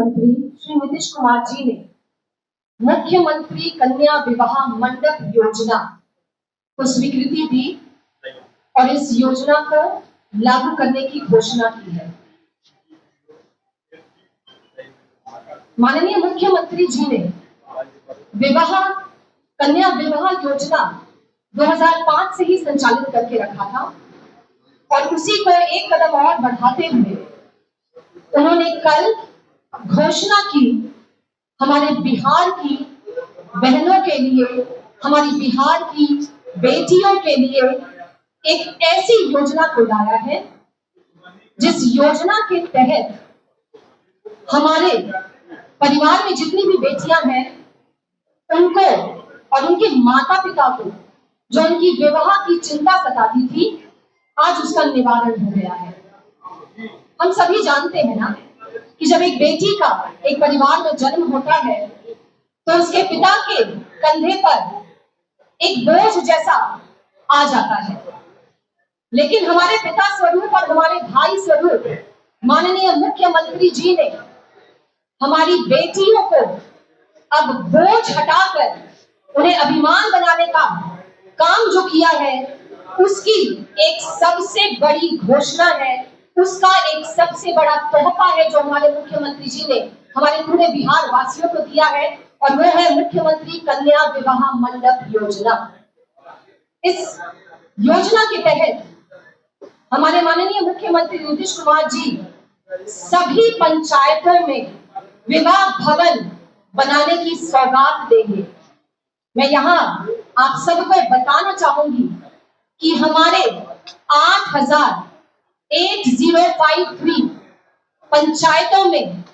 मुख्यमंत्री श्री नीतीश कुमार जी ने मुख्यमंत्री कन्या विवाह मंडप योजना को स्वीकृति दी और इस योजना को लागू करने की घोषणा की है। माननीय मुख्यमंत्री जी ने कन्या विवाह योजना 2005 से ही संचालित करके रखा था और उसी को एक कदम और बढ़ाते हुए उन्होंने कल घोषणा की हमारे बिहार की बहनों के लिए, हमारी बिहार की बेटियों के लिए एक ऐसी योजना को लाया है जिस योजना के तहत हमारे परिवार में जितनी भी बेटियां हैं उनको और उनके माता पिता को जो उनकी विवाह की चिंता सताती थी, आज उसका निवारण हो गया है। हम सभी जानते हैं ना कि जब एक बेटी का एक परिवार में जन्म होता है तो उसके पिता के कंधे पर एक बोझ जैसा आ जाता है, लेकिन हमारे पिता स्वरूप और हमारे भाई स्वरूप माननीय मुख्यमंत्री जी ने हमारी बेटियों को अब बोझ हटाकर उन्हें अभिमान बनाने का काम जो किया है, उसकी एक सबसे बड़ी घोषणा है, उसका एक सबसे बड़ा तोहफा है जो हमारे मुख्यमंत्री जी ने हमारे पूरे बिहार वासियों को दिया है, और वो है मुख्यमंत्री कन्या विवाह मंडप योजना। इस योजना के तहत हमारे माननीय मुख्यमंत्री नीतीश कुमार जी सभी पंचायतों में विवाह भवन बनाने की सौगात देंगे। मैं यहाँ आप सबको बताना चाहूंगी कि हमारे 8053 पंचायतों में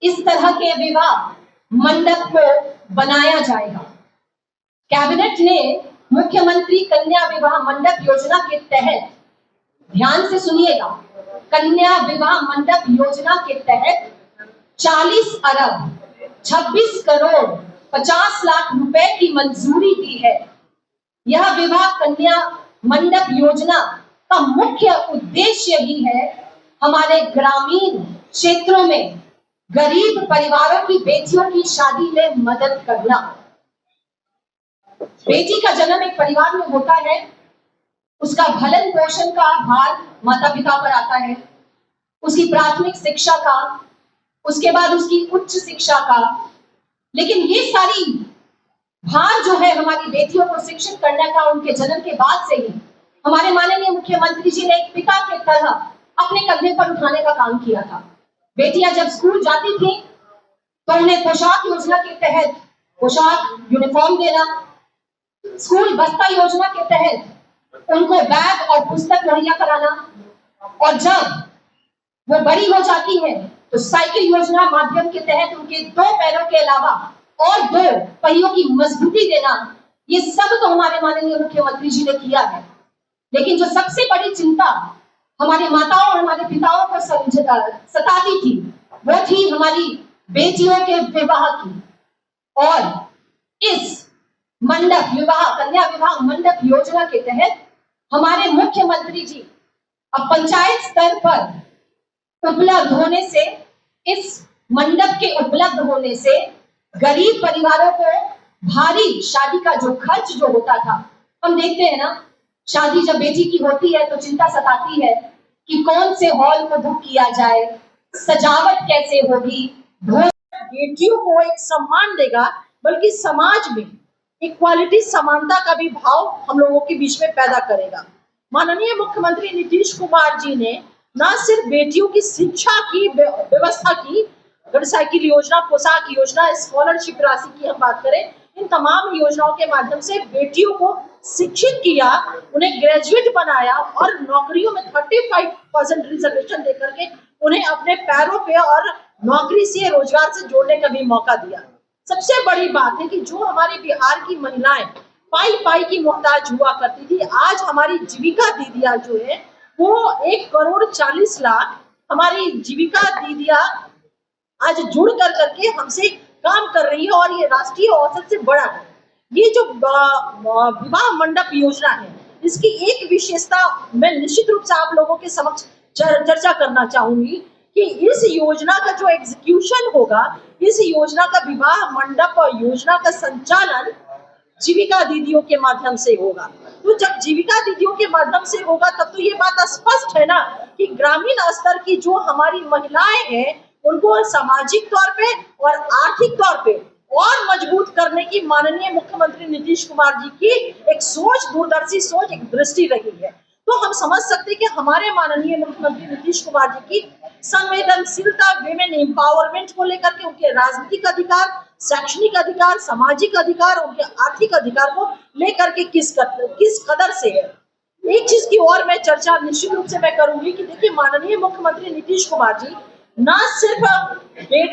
इस तरह के विवाह मंडप को बनाया जाएगा। कैबिनेट ने मुख्यमंत्री कन्या विवाह मंडप योजना के तहत, ध्यान से सुनिएगा, कन्या विवाह मंडप योजना के तहत 40 अरब 26 करोड़ 50 लाख रुपए की मंजूरी दी है। यह विवाह कन्या मंडप योजना का मुख्य उद्देश्य भी है हमारे ग्रामीण क्षेत्रों में गरीब परिवारों की बेटियों की शादी में मदद करना। बेटी का जन्म एक परिवार में होता है, उसका भरण पोषण का भार माता पिता पर आता है, उसकी प्राथमिक शिक्षा का, उसके बाद उसकी उच्च शिक्षा का, लेकिन ये सारी भार जो है हमारी बेटियों को शिक्षित करने का उनके जन्म के बाद से ही हमारे माननीय मुख्यमंत्री जी ने एक पिता के तरह अपने कंधे पर उठाने का काम किया था। बेटियां जब स्कूल जाती थी तो उन्हें पोशाक योजना के तहत पोशाक यूनिफॉर्म देना, स्कूल बस्ता योजना के तहत उनको बैग और पुस्तक मुहैया कराना, और जब वो बड़ी हो जाती है तो साइकिल योजना माध्यम के तहत उनके 2 पैरों के अलावा और 2 पहियों की मजबूती देना। ये सब तो हमारे माननीय मुख्यमंत्री जी ने किया है, लेकिन जो सबसे बड़ी चिंता हमारे माताओं और हमारे पिताओं को सताती थी वो थी हमारी बेटियों के विवाह की। और इस मंडप विवाह कन्या विवाह मंडप योजना के तहत हमारे मुख्यमंत्री जी अब पंचायत स्तर पर उपलब्ध होने से, इस मंडप के उपलब्ध होने से गरीब परिवारों को भारी शादी का जो खर्च जो होता था, हम देखते हैं ना, शादी जब बेटी की होती है तो चिंता सताती है कि कौन से हॉल को बुक किया जाए, सजावट कैसे होगी। बेटियों को एक सम्मान देगा, बल्कि समाज में इक्वालिटी, समानता का भी भाव हम लोगों के बीच में पैदा करेगा। माननीय मुख्यमंत्री नीतीश कुमार जी ने न सिर्फ बेटियों की शिक्षा की व्यवस्था की, अगर साइकिल योजना, पोशाक योजना, स्कॉलरशिप राशि की हम बात करें, इन तमाम योजनाओं के माध्यम से बेटियों को शिक्षित किया, उन्हें ग्रेजुएट बनाया और नौकरियों में 35% रिजर्वेशन देकर के उन्हें अपने पैरों पे और नौकरी से, रोजगार से जोड़ने का भी मौका दिया। सबसे बड़ी बात है कि जो हमारे बिहार की महिलाएं पाई की मोहताज हुआ करती थी, आज हमारी जीविका दीदियां जो है वो 1,40,00,000 हमारी जीविका दीदियां आज जुड़ करके हमसे काम कर रही है, और ये राष्ट्रीय औसत से बड़ा है। ये जो विवाह मंडप योजना है, इसकी एक विशेषता मैं निश्चित रूप से आप लोगों के समक्ष चर्चा करना चाहूंगी कि इस योजना का जो एग्जीक्यूशन होगा, इस योजना का विवाह मंडप और योजना का संचालन जीविका दीदियों के माध्यम से होगा। तो जब जीविका दीदियों के माध्यम से होगा तब तो ये बात स्पष्ट है ना कि ग्रामीण स्तर की जो हमारी महिलाएं हैं उनको सामाजिक तौर पे और आर्थिक तौर पे और मजबूत करने की माननीय मुख्यमंत्री नीतीश कुमार जी की एक सोच, दूरदर्शी सोच, एक दृष्टि रही है। तो हम समझ सकते हैं कि हमारे माननीय मुख्यमंत्री नीतीश कुमार जी की संवेदनशीलता विमेन एम्पावरमेंट को लेकर के, उनके राजनीतिक अधिकार, शैक्षणिक अधिकार, सामाजिक अधिकार, उनके आर्थिक अधिकार को लेकर के किस कदर से है। एक चीज की और मैं चर्चा निश्चित रूप से मैं करूंगी कि देखिए माननीय मुख्यमंत्री नीतीश कुमार जी ना सिर्फ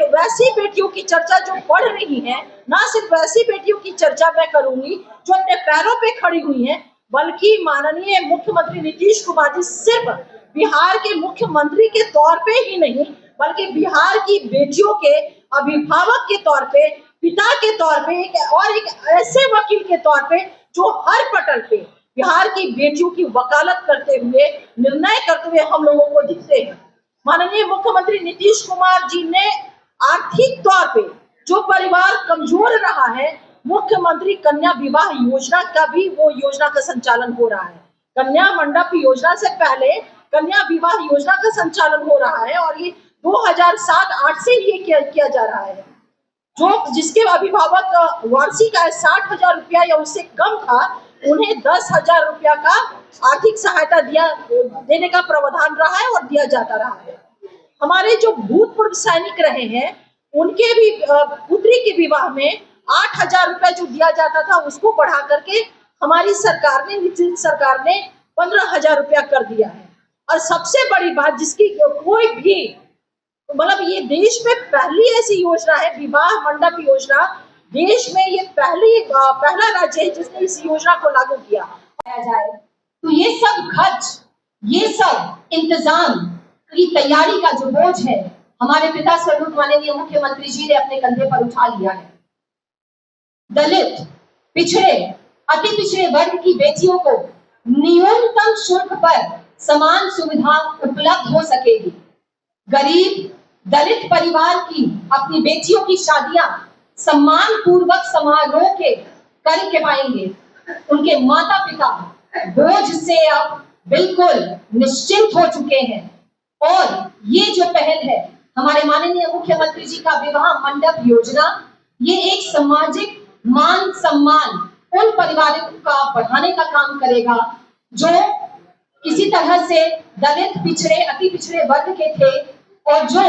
वैसी बेटियों की चर्चा जो पढ़ रही हैं, ना सिर्फ वैसी बेटियों की चर्चा मैं करूंगी जो अपने पैरों पे खड़ी हुई हैं, बल्कि माननीय मुख्यमंत्री नीतीश कुमार जी सिर्फ बिहार के मुख्यमंत्री के तौर पे ही नहीं बल्कि बिहार की बेटियों के अभिभावक के तौर पे, पिता के तौर पे और एक ऐसे वकील के तौर पे जो हर पटल पे बिहार की बेटियों की वकालत करते हुए, निर्णय करते हुए हम लोगों को दिखते हैं। माननीय मुख्यमंत्री नीतीश कुमार जी ने आर्थिक तौर पे जो परिवार कमजोर रहा है, मुख्यमंत्री कन्या विवाह योजना का भी वो योजना का संचालन हो रहा है। कन्या मंडप योजना से पहले कन्या विवाह योजना का संचालन हो रहा है और ये 2007-8 से ये किया जा रहा है। जो जिसके अभिभावक वार्षिक आय 60,000 रुपया या उससे कम था, उन्हें 10,000 रुपया का आर्थिक सहायता देने का प्रावधान रहा है और दिया जाता रहा है। हमारे जो भूतपूर्व सैनिक रहे हैं उनके भी पुत्री के विवाह में 8,000 रुपया जो दिया जाता था उसको बढ़ा करके हमारी सरकार ने, नीतीश सरकार ने 15,000 रुपया कर दिया है। और सबसे बड़ी बात जिसकी कोई भी मतलब ये देश में पहली ऐसी योजना है, विवाह मंडप योजना, देश में ये पहला राज्य है जिसने इस योजना को लागू किया जाए। तो ये सब खर्च, ये सब इंतजाम की तैयारी का जो बोझ है हमारे पिता स्वरूप माननीय मुख्यमंत्री जी ने अपने कंधे पर उठा लिया है। दलित, पिछड़े, अति पिछड़े वर्ग की बेटियों को न्यूनतम शुल्क पर समान सुविधा उपलब्ध हो सकेगी। गरीब दलित परिवार की अपनी बेटियों की शादियां सम्मान पूर्वक समारोह के करके पाएंगे। उनके माता पिता बोझ से अब बिल्कुल निश्चिंत हो चुके हैं। और ये जो पहल है हमारे माननीय मुख्यमंत्री जी का विवाह मंडप योजना, ये एक सामाजिक मान सम्मान उन परिवारों का बढ़ाने का काम करेगा जो किसी तरह से दलित, पिछड़े, अति पिछड़े वर्ग के थे और जो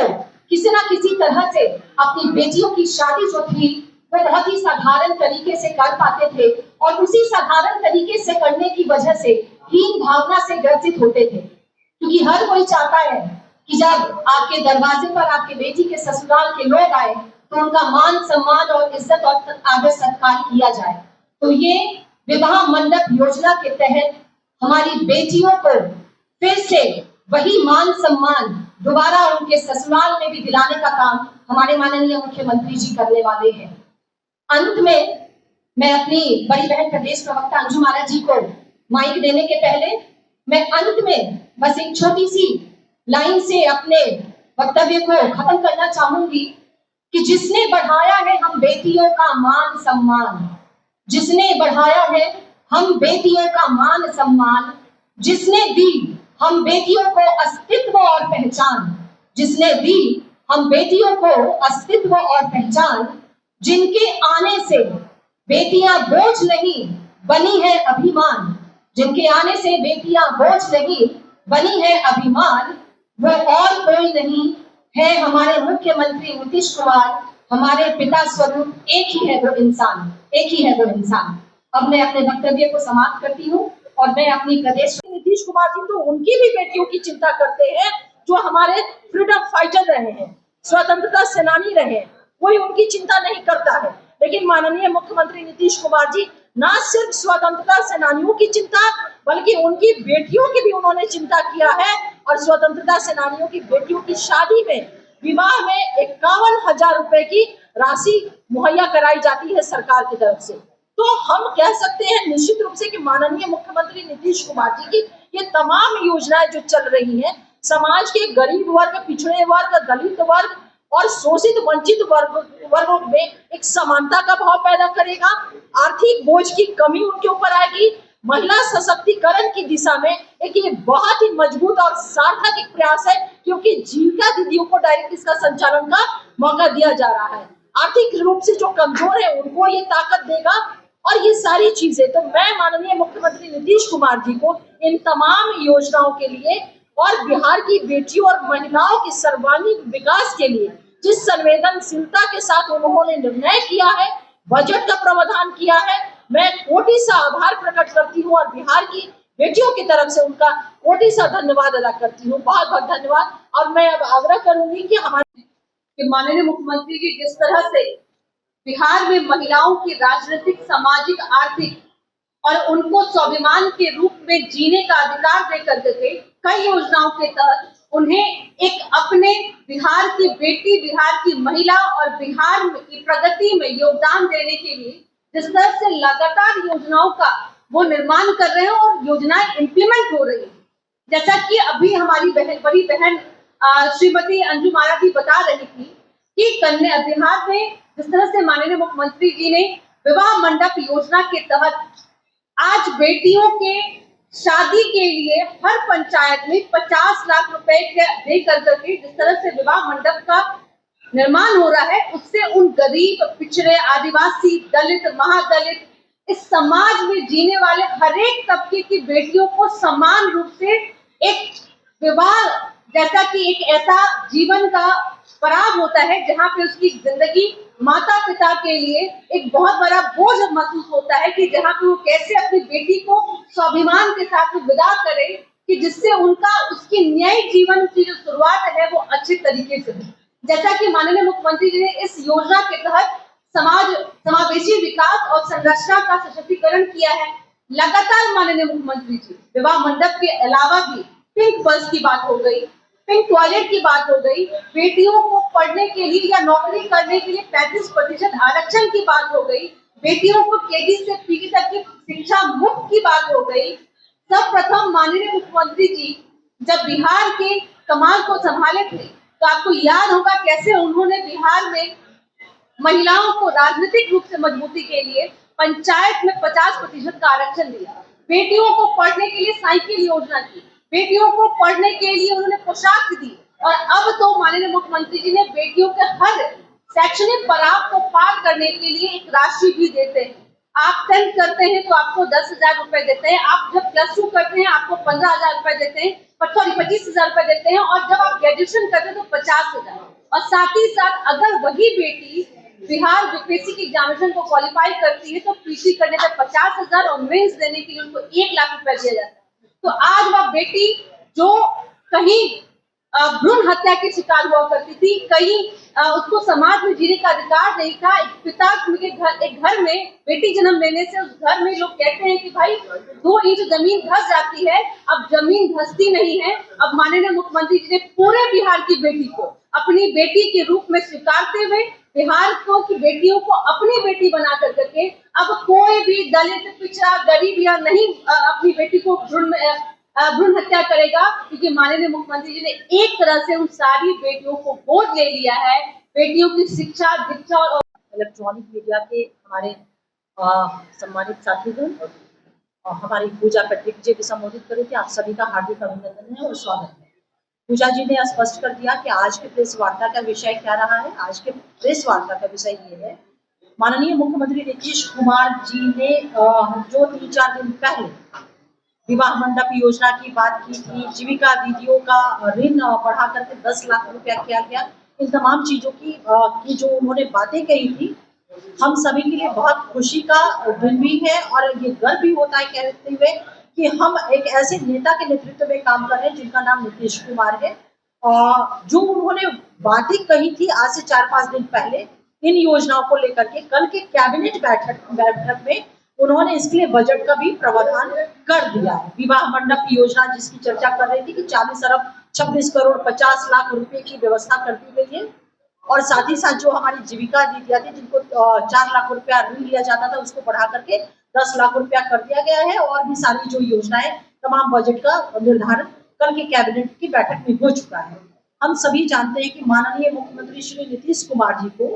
किसी ना किसी तरह से अपनी बेटियों की शादी जो थी वो बहुत ही साधारण तरीके से कर पाते थे और उसी साधारण तरीके से करने की वजह से हीन भावना से ग्रसित होते थे। क्योंकि हर कोई चाहता है कि जब आपके दरवाजे पर आपके बेटी के ससुराल के लोग आए तो उनका मान सम्मान और इज्जत और आदर सत्कार किया जाए। तो ये विवाह मंडप योजना के तहत हमारी बेटियों को फिर से वही मान सम्मान दोबारा उनके ससुराल में भी दिलाने का काम हमारे माननीय मुख्यमंत्री जी करने वाले हैं। अंत में मैं अपनी बड़ी बहन प्रदेश प्रवक्ता अंजुम आरा जी को माइक देने के पहले मैं अंत में बस एक छोटी सी लाइन से अपने वक्तव्य को खत्म करना चाहूंगी कि जिसने बढ़ाया है हम बेटियों का मान सम्मान, जिसने बढ़ाया है हम बेटियों का मान सम्मान, जिसने दी हम बेटियों को अस्तित्व और पहचान, जिसने दी हम बेटियों को अस्तित्व और पहचान, जिनके आने से बेटियां बोझ नहीं बनी है अभिमान, जिनके आने से बेटियां बोझ नहीं बनी है अभिमान, वो और कोई नहीं है हमारे मुख्यमंत्री नीतीश कुमार, हमारे पिता स्वरूप एक ही है वो इंसान, एक ही है वो इंसान। अब मैं अपने वक्तव्य को समाप्त करती हूँ और मैं अपनी प्रदेश नीतीश कुमार जी तो उनकी भी बेटियों की चिंता करते हैं जो हमारे फ्रीडम फाइटर रहे हैं, स्वतंत्रता सेनानी रहे हैं, कोई उनकी चिंता नहीं करता है। लेकिन माननीय मुख्यमंत्री नीतीश कुमार जी ना सिर्फ स्वतंत्रता सेनानियों की चिंता बल्कि उनकी बेटियों की भी उन्होंने चिंता किया है और स्वतंत्रता सेनानियों की बेटियों की शादी में, विवाह में 51,000 रुपए की राशि मुहैया कराई जाती है सरकार की तरफ से। तो हम कह सकते हैं निश्चित रूप से कि माननीय मुख्यमंत्री नीतीश कुमार जी की ये तमाम योजनाएं जो चल रही हैं समाज के गरीब वर्ग, पिछड़े वर्ग, दलित वर्ग और शोषित वंचित वर्गों में एक समानता का भाव पैदा करेगा। आर्थिक बोझ की कमी उनके ऊपर आएगी। महिला सशक्तिकरण की दिशा में एक ये बहुत ही मजबूत और सार्थक एक प्रयास है, क्योंकि जीविका दीदियों को डायरेक्ट इसका संचालन का मौका दिया जा रहा है। आर्थिक रूप से जो कमजोर है उनको ये ताकत देगा और ये सारी चीजें। तो मैं माननीय मुख्यमंत्री नीतीश कुमार जी को इन तमाम योजनाओं के लिए और बिहार की बेटियों और महिलाओं के सर्वांगीण विकास के लिए जिस संवेदनशीलता के साथ उन्होंने निर्णय किया है, बजट का प्रावधान किया है, मैं कोटि सा आभार प्रकट करती हूँ और बिहार की बेटियों की तरफ से उनका कोटि सा धन्यवाद अदा करती हूँ। बहुत बहुत धन्यवाद। और मैं अब आग्रह करूंगी कि हमारे माननीय मुख्यमंत्री जी जिस तरह से बिहार में महिलाओं की राजनीतिक, सामाजिक, आर्थिक और उनको स्वाभिमान के रूप में जीने का अधिकार दे करके कई योजनाओं के तहत उन्हें एक अपने बिहार की बेटी, बिहार की महिला और बिहार की प्रगति में योगदान देने के लिए जिस तरह से लगातार योजनाओं का वो निर्माण कर रहे हैं और योजनाएं इम्प्लीमेंट हो रही है। जैसा कि अभी हमारी बड़ी बहन श्रीमती अंजू मारा जी बता रही थी कि कन्या बिहार में जिस तरह से माननीय मुख्यमंत्री जी ने विवाह मंडप योजना के तहत आज बेटियों के शादी के लिए हर पंचायत में 50 लाख रुपए दे करके जिस तरह से विवाह मंडप का निर्माण हो रहा है, उससे उन गरीब, पिछड़े, आदिवासी, दलित, महादलित, इस समाज में जीने वाले हर एक तबके की बेटियों को समान रूप से एक विवाह जैसा कि एक ऐसा जीवन का पड़ाव होता है जहाँ पे उसकी जिंदगी माता पिता के लिए एक बहुत बड़ा बोझ महसूस होता है कि जहाँ पे वो कैसे अपनी बेटी को स्वाभिमान के साथ विदा करे कि जिससे उनका उसकी न्यायिक जीवन की जो शुरुआत है वो अच्छे तरीके से हो। जैसा कि माननीय मुख्यमंत्री जी ने इस योजना के तहत समावेशी विकास और संरचना का सशक्तिकरण किया है। लगातार माननीय मुख्यमंत्री जी विवाह मंडप के अलावा भी पिंक बस की बात हो गई, पिंक टॉयलेट की बात हो गई, बेटियों को पढ़ने के लिए या नौकरी करने के लिए 35% आरक्षण की बात हो गई, बेटियों को केजी से पीजी तक की शिक्षा मुफ्त की बात हो गई। सब प्रथम माननीय मुख्यमंत्री जी जब बिहार के कमान को संभाले थे तो आपको याद होगा कैसे उन्होंने बिहार में महिलाओं को राजनीतिक रूप से मजबूती के लिए पंचायत में 50% का आरक्षण दिया, बेटियों को पढ़ने के लिए साइकिल योजना की, बेटियों को पढ़ने के लिए उन्होंने पोशाक दी और अब तो माननीय मुख्यमंत्री जी ने बेटियों के हर शैक्षणिक पड़ाव को पार करने के लिए एक राशि भी देते हैं। आप 10th करते हैं तो आपको 10,000 रुपए देते हैं, आप जब +2 करते हैं आपको 15,000 रुपए देते हैं, 25,000 रुपए देते हैं और जब आप ग्रेजुएशन करते हैं तो 50,000। और साथ ही साथ अगर वही बेटी बिहार यूपीएससी की एग्जामिनेशन को क्वालिफाई करती है तो पीसी करने पर 50,000 और मेंस देने के लिए उनको 1 लाख रुपए दिया जाता है। तो आज वह बेटी जो कहीं भ्रूण हत्या की शिकार हुआ करती थी, कहीं उसको समाज में जीने का अधिकार नहीं था, एक पिता के एक घर में बेटी जन्म लेने से उस घर में लोग कहते हैं कि भाई 2 इंच जमीन धंस जाती है, अब जमीन धंसती नहीं है। अब माननीय मुख्यमंत्री जी ने पूरे बिहार की बेटी को अपनी बेटी के रूप में स्वीकारते हुए बिहार को की बेटियों को अपनी बेटी बना करके अब कोई भी दलित, पिछड़ा, गरीब या नहीं अपनी बेटी को भ्रूण हत्या करेगा, क्योंकि माननीय मुख्यमंत्री जी ने एक तरह से उन सारी बेटियों को गोद ले लिया है। बेटियों की शिक्षा, दीक्षा और इलेक्ट्रॉनिक मीडिया के हमारे सम्मानित साथीगण और हमारी पूजा पैट्रिक जी भी संबोधित कर रही थी। आप सभी का हार्दिक अभिनंदन है और स्वागत है। पूजा जी ने स्पष्ट कर दिया कि आज के प्रेस वार्ता का विषय क्या रहा है। आज के प्रेस वार्ता का विषय ये है, माननीय मुख्यमंत्री नीतीश कुमार जी ने जो 3-4 दिन पहले विवाह मंडप योजना की बात की थी, जीविका दीदियों का ऋण बढ़ा करके 10 लाख रुपया किया गया, इन तमाम चीजों की जो उन्होंने बातें कही थी, हम सभी के लिए बहुत खुशी का दिन भी है और ये गर्व भी होता है कहते हुए कि हम एक ऐसे नेता के नेतृत्व में काम कर रहे हैं जिनका नाम नीतीश कुमार है। और जो उन्होंने बातें कही थी आज से 4-5 दिन पहले इन योजनाओं को लेकर के, कल के कैबिनेट बैठक में उन्होंने इसके लिए बजट का भी प्रावधान कर दिया है। विवाह मंडप योजना जिसकी चर्चा कर रही थी कि 40 अरब 26 करोड़ 50 लाख रुपए की व्यवस्था कर दी गई है और साथ ही साथ जो हमारी जीविका दीदियां थी जिनको 4 लाख रुपया ऋण लिया जाता था उसको बढ़ा करके 10 लाख रुपया कर दिया गया है और भी सारी जो योजनाएं तमाम बजट का निर्धारण कल की कैबिनेट की बैठक में हो चुका है। हम सभी जानते हैं कि माननीय मुख्यमंत्री श्री नीतीश कुमार जी को,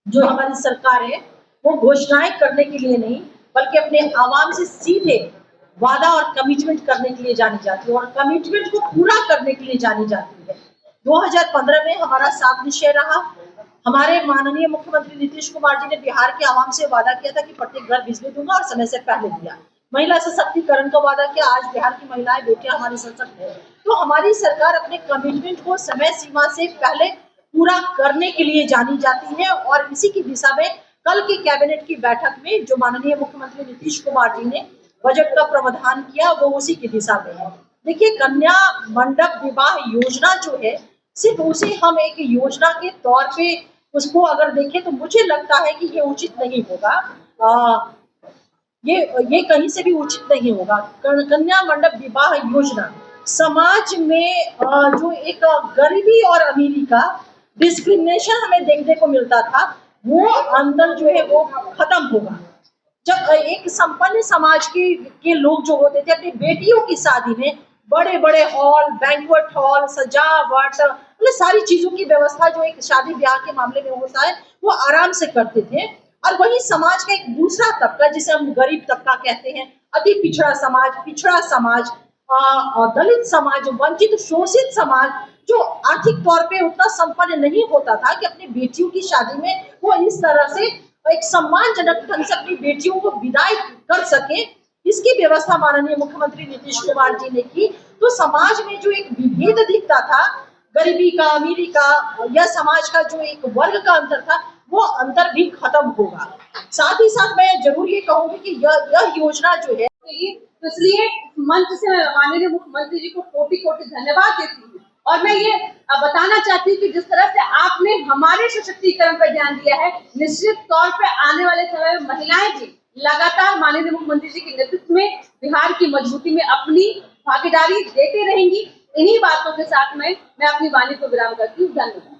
जो हमारी सरकार है, वो घोषणाएं करने के लिए नहीं बल्कि अपने आवाम से सीधे वादा और कमिटमेंट करने के लिए जानी जाती है और कमिटमेंट को पूरा करने के लिए जानी जाती है। 2015 में हमारा साफ निश्चय रहा। हमारे माननीय मुख्यमंत्री नीतीश कुमार जी ने बिहार के आवाम से वादा किया था कि प्रत्येक घर बिजली दूंगा और समय से पहले दिया। महिला सशक्तिकरण का वादा किया। आज बिहार की महिलाएं बेटियां हमारी सशक्त है। तो हमारी सरकार अपने कमिटमेंट को समय सीमा से पहले पूरा करने के लिए जानी जाती है और इसी की दिशा में कल की कैबिनेट की बैठक में जो माननीय मुख्यमंत्री नीतीश कुमार जी ने बजट का प्रावधान किया वो उसी की दिशा में है। देखिए, कन्या मंडप विवाह योजना जो है, सिर्फ उसे हम एक योजना के तौर पे उसको अगर देखें तो मुझे लगता है कि ये उचित नहीं होगा। ये कहीं से भी उचित नहीं होगा। कन्या मंडप विवाह योजना समाज में जो एक गरीबी और अमीरी का डिस्क्रिमिनेशन हमें देखने को मिलता था, वो अंदर जो है वो खत्म होगा। जब एक संपन्न समाज के लोग जो होते थे अपनी बेटियों की शादी में बड़े बड़े हॉल, बैंक्वेट हॉल, सजावट, मतलब सारी चीजों की व्यवस्था जो एक शादी ब्याह के मामले में होता है वो आराम से करते थे। और वही समाज का एक दूसरा तबका, जिसे हम गरीब तबका कहते हैं, अति पिछड़ा समाज, दलित समाज, वंचित शोषित समाज, जो आर्थिक तौर पे उतना संपन्न नहीं होता था कि अपनी बेटियों की शादी में वो इस तरह से एक सम्मानजनक ढंग से अपनी बेटियों को विदाई कर सके, इसकी व्यवस्था माननीय मुख्यमंत्री नीतीश कुमार जी ने की। तो समाज में जो एक विभेद दिखता था, गरीबी का, अमीरी का, या समाज का जो एक वर्ग का अंतर था, वो अंतर भी खत्म होगा। साथ ही साथ मैं जरूर ये कहूंगी कि यह योजना जो है, तो इसलिए मंच से मैं माननीय मुख्यमंत्री जी को कोटि कोटि धन्यवाद देती हूँ। और मैं ये बताना चाहती हूँ कि जिस तरह से आपने हमारे सशक्तिकरण पर ध्यान दिया है, निश्चित तौर पे आने वाले समय में महिलाएं भी लगातार माननीय मुख्यमंत्री जी के नेतृत्व में बिहार की मजबूती में अपनी भागीदारी देते रहेंगी। इन्हीं बातों के साथ मैं अपनी वाणी को विराम करती हूँ। धन्यवाद।